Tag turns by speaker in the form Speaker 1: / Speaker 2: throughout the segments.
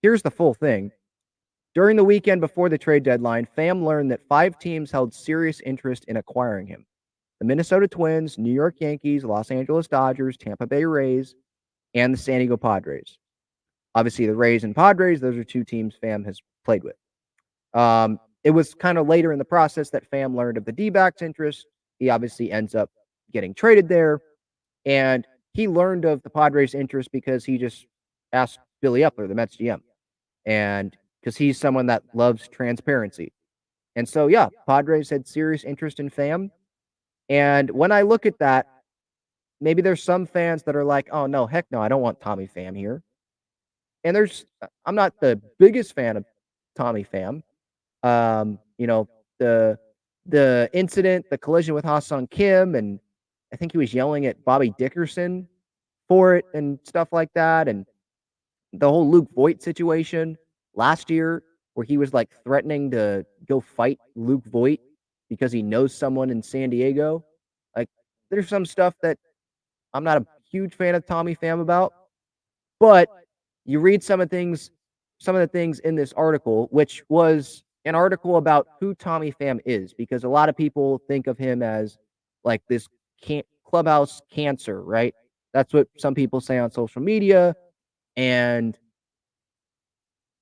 Speaker 1: here's the full thing. During the weekend before the trade deadline, Pham learned that 5 teams held serious interest in acquiring him: the Minnesota Twins, New York Yankees, Los Angeles Dodgers, Tampa Bay Rays, and the San Diego Padres. Obviously, the Rays and Padres, those are 2 teams Pham has played with. It was kind of later in the process that Pham learned of the D-backs' interest. He obviously ends up getting traded there, and he learned of the Padres' interest because he just asked Billy Epler, the Mets GM, and because he's someone that loves transparency. And so, yeah, Padres had serious interest in Pham. And when I look at that, maybe there's some fans that are like, "Oh no, heck no, I don't want Tommy Pham here." And I'm not the biggest fan of Tommy Pham. You know, the the incident, the collision with Ha-Sung Kim, and I think he was yelling at Bobby Dickerson for it and stuff like that, and the whole Luke Voit situation last year where he was, like, threatening to go fight Luke Voit because he knows someone in San Diego. Like, there's some stuff that I'm not a huge fan of Tommy Pham about, but you read some of the things in this article, which was an article about who Tommy Pham is, because a lot of people think of him as like this clubhouse cancer, right? That's what some people say on social media. And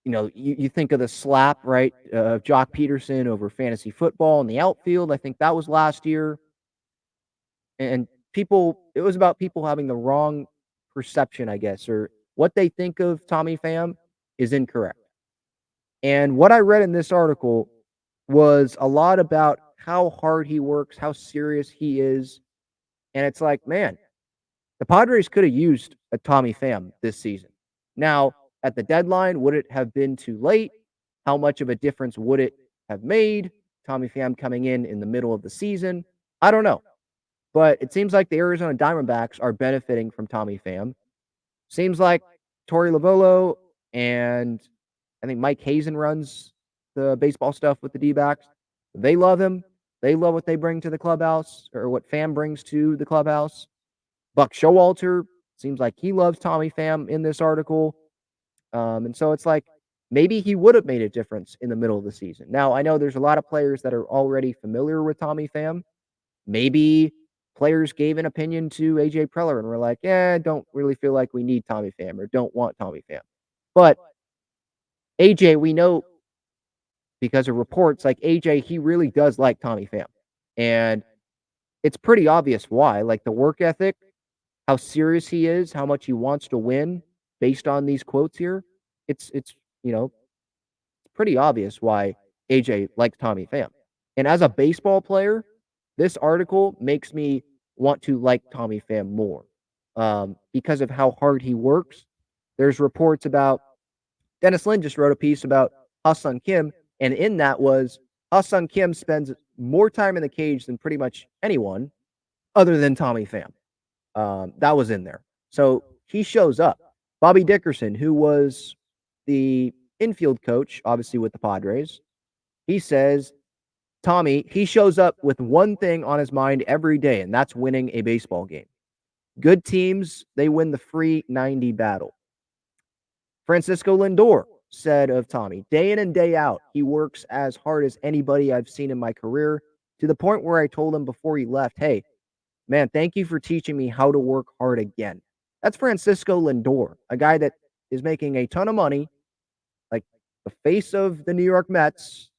Speaker 1: you think of the slap, right, of Jock Peterson over fantasy football in the outfield. I think that was last year. And it was about people having the wrong perception, I guess, or what they think of Tommy Pham is incorrect. And what I read in this article was a lot about how hard he works, how serious he is. And it's like, man, the Padres could have used a Tommy Pham this season. Now, at the deadline, would it have been too late? How much of a difference would it have made? Tommy Pham coming in the middle of the season? I don't know. But it seems like the Arizona Diamondbacks are benefiting from Tommy Pham. Seems like Torey Lovullo and I think Mike Hazen runs the baseball stuff with the D-backs. They love him. They love what they bring to the clubhouse or what Pham brings to the clubhouse. Buck Showalter seems like he loves Tommy Pham in this article. And so it's like maybe he would have made a difference in the middle of the season. Now, I know there's a lot of players that are already familiar with Tommy Pham. Maybe players gave an opinion to AJ Preller and were like, "Yeah, don't really feel like we need Tommy Pham or don't want Tommy Pham." But AJ, we know because of reports like AJ, he really does like Tommy Pham. And it's pretty obvious why. Like the work ethic, how serious he is, how much he wants to win based on these quotes here. It's pretty obvious why AJ likes Tommy Pham. And as a baseball player, this article makes me want to like Tommy Pham more because of how hard he works. There's reports about Dennis Lin just wrote a piece about Ha-Sung Kim, and in that was Ha-Sung Kim spends more time in the cage than pretty much anyone other than Tommy Pham. That was in there. So he shows up. Bobby Dickerson, who was the infield coach, obviously with the Padres, he says, Tommy, he shows up with one thing on his mind every day, and that's winning a baseball game. Good teams, they win the free 90 battle. Francisco Lindor said of Tommy, day in and day out, he works as hard as anybody I've seen in my career, to the point where I told him before he left, hey, man, thank you for teaching me how to work hard again. That's Francisco Lindor, a guy that is making a ton of money, like the face of the New York Mets,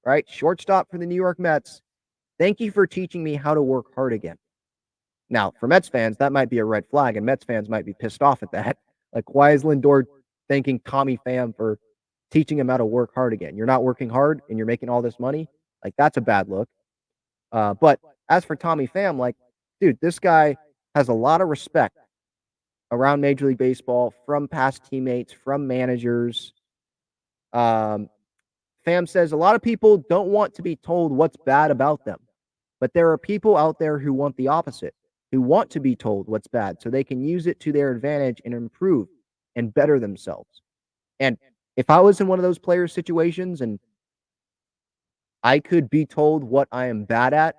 Speaker 1: right? Shortstop for the New York Mets. Thank you for teaching me how to work hard again. Now, for Mets fans, that might be a red flag, and Mets fans might be pissed off at that. Like, why is Lindor thanking Tommy Pham for teaching him how to work hard again? You're not working hard and you're making all this money? Like, that's a bad look. But as for Tommy Pham, like, dude, this guy has a lot of respect around Major League Baseball from past teammates, from managers. Um, Pham says a lot of people don't want to be told what's bad about them, but there are people out there who want the opposite, who want to be told what's bad so they can use it to their advantage and improve and better themselves. And if I was in one of those player situations and I could be told what I am bad at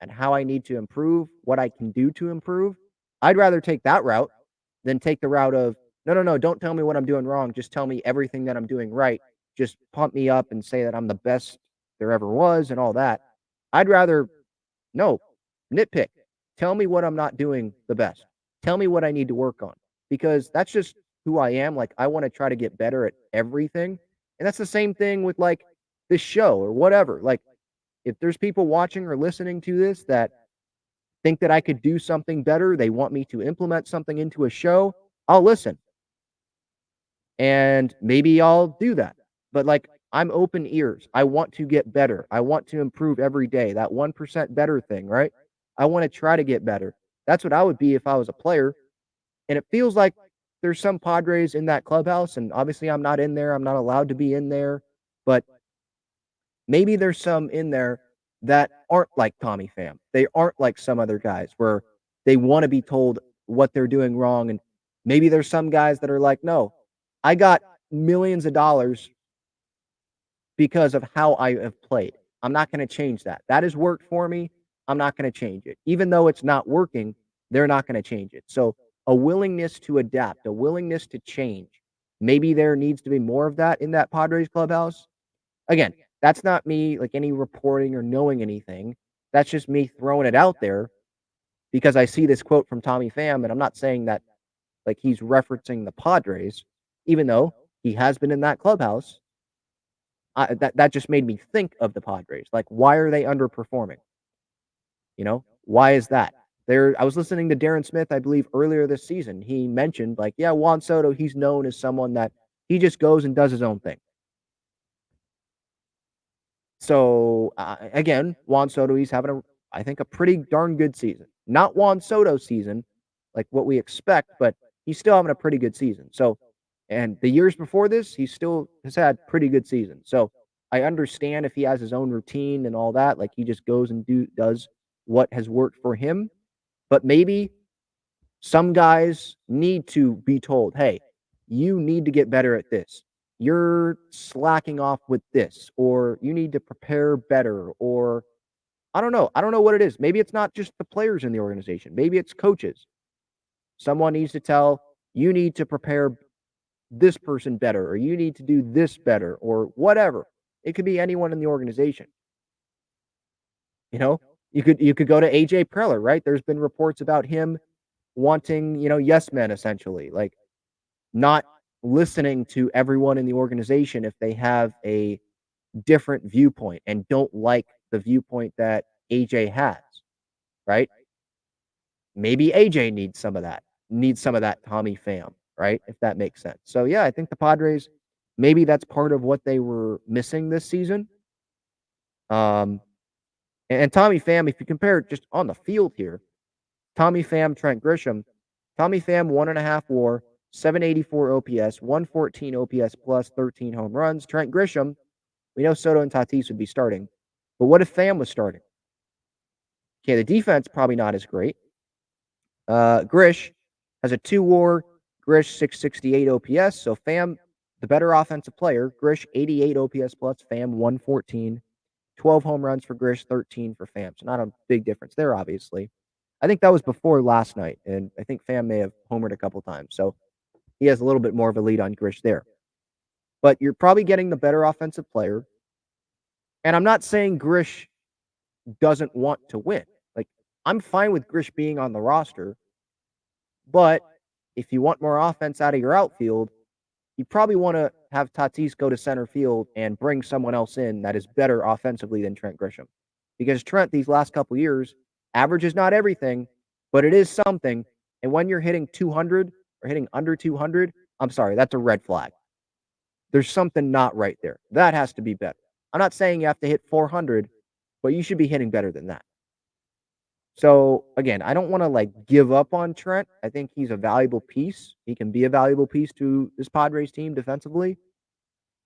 Speaker 1: and how I need to improve, what I can do to improve, I'd rather take that route than take the route of No, no, no, don't tell me what I'm doing wrong, just tell me everything that I'm doing right. Just pump me up and say that I'm the best there ever was and all that. I'd rather no, nitpick. Tell me what I'm not doing the best. Tell me what I need to work on because that's just who I am. Like, I wanna try to get better at everything, and that's the same thing with, like, this show or whatever. Like, if there's people watching or listening to this that think that I could do something better, they want me to implement something into a show, I'll listen, and maybe I'll do that. But, like, I'm open ears. I want to get better. I want to improve every day. That 1% better thing, right? I wanna try to get better. That's what I would be if I was a player, and it feels like there's some Padres in that clubhouse, and obviously I'm not in there. I'm not allowed to be in there, but maybe there's some in there that aren't like Tommy Pham. They aren't like some other guys where they wanna be told what they're doing wrong, and maybe there's some guys that are like, "No, I got millions of dollars because of how I have played. I'm not gonna change that. That has worked for me. I'm not gonna change it. Even though it's not working, they're not gonna change it." So, a willingness to adapt, a willingness to change. Maybe there needs to be more of that in that Padres clubhouse. Again, that's not me, like, any reporting or knowing anything. That's just me throwing it out there because I see this quote from Tommy Pham, and I'm not saying that, like, he's referencing the Padres, even though he has been in that clubhouse. That just made me think of the Padres. Like, why are they underperforming? You know, why is that? There, I was listening to Darren Smith, I believe, earlier this season. He mentioned, like, yeah, Juan Soto, he's known as someone that he just goes and does his own thing. So, again, Juan Soto, he's having I think, a pretty darn good season. Not Juan Soto season, like what we expect, but he's still having a pretty good season. So, and the years before this, he still has had pretty good seasons. So, I understand if he has his own routine and all that, like he just goes and does what has worked for him. But maybe some guys need to be told, "Hey, you need to get better at this. You're slacking off with this," or "You need to prepare better," or I don't know. I don't know what it is. Maybe it's not just the players in the organization. Maybe it's coaches. Someone needs to tell, "You need to prepare this person better," or "You need to do this better," or whatever. It could be anyone in the organization. You know, you could go to AJ Preller, right? There's been reports about him wanting, yes men essentially, like not listening to everyone in the organization if they have a different viewpoint and don't like the viewpoint that AJ has, right? Maybe AJ needs some of that Tommy Pham, right? If that makes sense. So yeah, I think the Padres, maybe that's part of what they were missing this season. Um, and Tommy Pham, if you compare it just on the field here, Tommy Pham, Trent Grisham, Tommy Pham 1.5 WAR, 784 OPS, 114 OPS plus, 13 home runs. Trent Grisham, we know Soto and Tatis would be starting, but what if Pham was starting? Okay, the defense probably not as great. Grish has a 2 WAR, Grish 668 OPS. So Pham, the better offensive player. Grish 88 OPS plus, Pham 114. 12 home runs for Grish, 13 for Pham. So not a big difference there, obviously. I think that was before last night, and I think Pham may have homered a couple times. So he has a little bit more of a lead on Grish there. But you're probably getting the better offensive player. And I'm not saying Grish doesn't want to win. Like, I'm fine with Grish being on the roster. But if you want more offense out of your outfield, you probably want to have Tatis go to center field and bring someone else in that is better offensively than Trent Grisham. Because Trent, these last couple years, average is not everything, but it is something. And when you're hitting 200 or hitting under 200, I'm sorry, that's a red flag. There's something not right there. That has to be better. I'm not saying you have to hit 400, but you should be hitting better than that. So again, I don't want to like give up on Trent. I think he's a valuable piece. He can be a valuable piece to this Padres team defensively,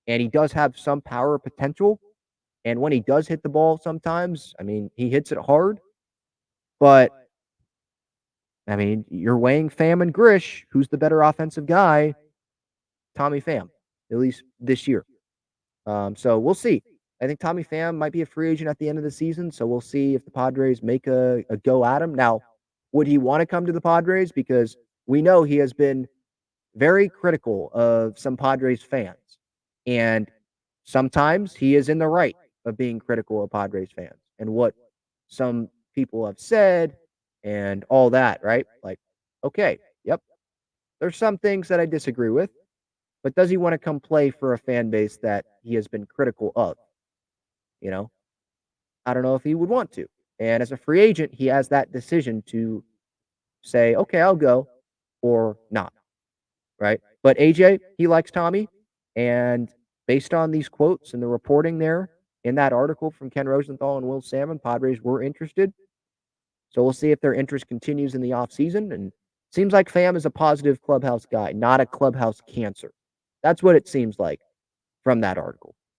Speaker 1: and he does have some power potential. And when he does hit the ball, sometimes, I mean, he hits it hard. But I mean, you're weighing Pham and Grish. Who's the better offensive guy? Tommy Pham, at least this year. So we'll see. I think Tommy Pham might be a free agent at the end of the season, so we'll see if the Padres make a go at him. Now, would he want to come to the Padres? Because we know he has been very critical of some Padres fans. And sometimes he is in the right of being critical of Padres fans and what some people have said and all that, right? Like, okay, yep, there's some things that I disagree with, but does he want to come play for a fan base that he has been critical of? You know, I don't know if he would want to. And as a free agent, he has that decision to say, okay, I'll go or not, right? But AJ, he likes Tommy. And based on these quotes and the reporting there in that article from Ken Rosenthal and Will Salmon, Padres were interested. So we'll see if their interest continues in the offseason. And seems like Pham is a positive clubhouse guy, not a clubhouse cancer. That's what it seems like from that article.